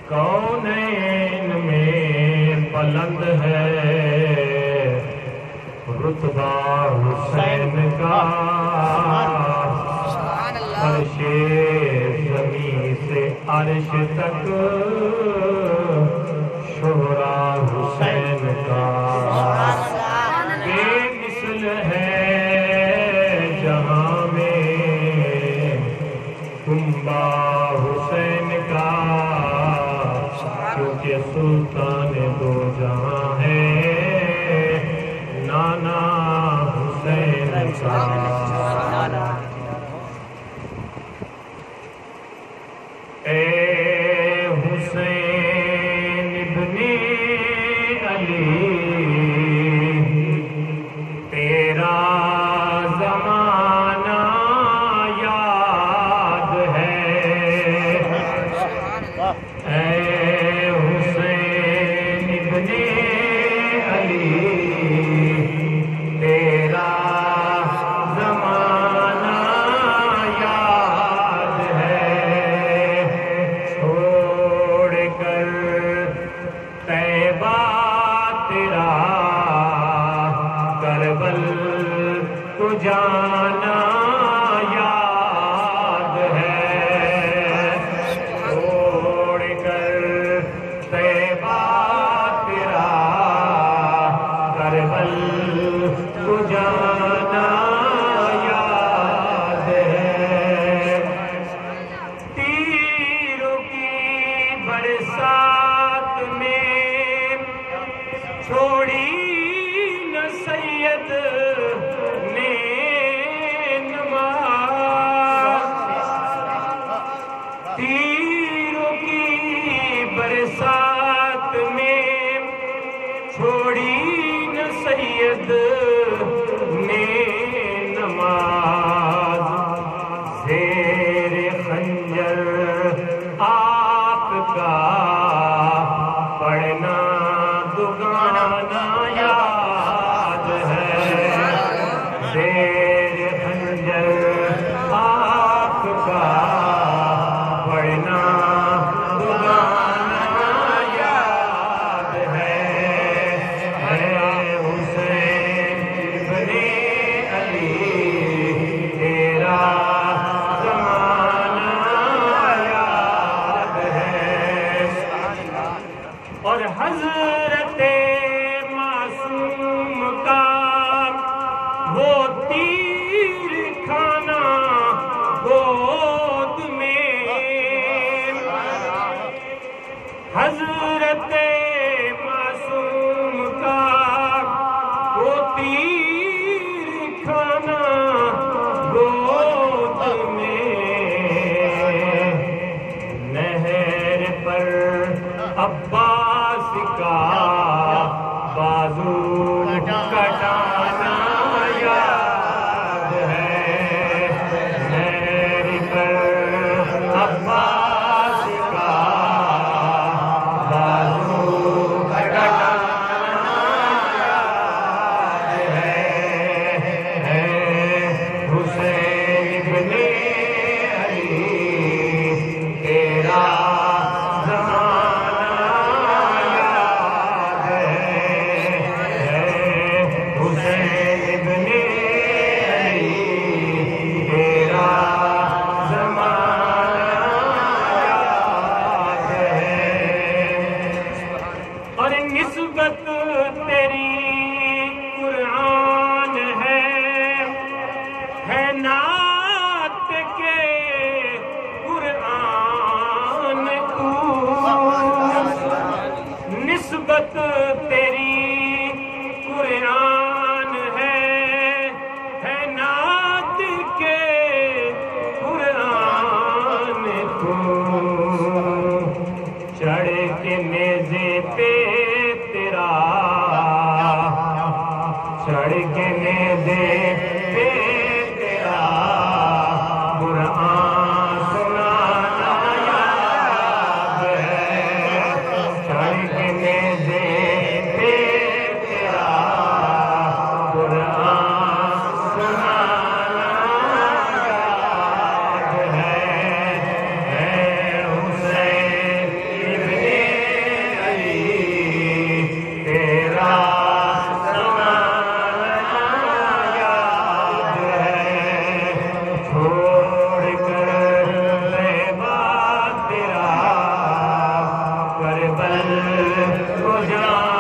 کونین میں بلند ہے رتبہ حسین کا، عرش زمین سے عرش تک شہرا حسین کا، بے مثل ہے جہاں میں کنبہ حسین کا، کیونکہ سلطان دو جہاں ہے نانا حسین کا۔ اے حسین ابن علی تیرا زمانہ یاد ہے، اے حسین ابن علی تیرا زمانہ یاد ہے، چھوڑ کر طیبہ تیرا کربل کو جانا یاد ہے، چھوڑ کر طیبہ تیرا کربل کو جانا یاد ہے، تیروں کی برسات میں چھوڑی نہ سید نے نماز، تیروں کی برسات میں چھوڑی نہ سید نے نماز، زیر خنجر آپ کا پڑھنا دگانا یاد ہے، زیر خنجر آپ کا پڑھنا دگانا یاد ہے، اے حسین ابن علی تیرا زمانہ یاد ہے، اور حضرت معصوم کا وہ تیر کھانا گود میں، حضرت معصوم کا وہ تیر کھانا گود میں، نہر پر عباس کا بازو کٹانا یاد ہے، نہر پر عباس کا بازو کٹانا یاد ہے، حسین ابن علی تیرا زمانہ یاد ہے، بل اجڑا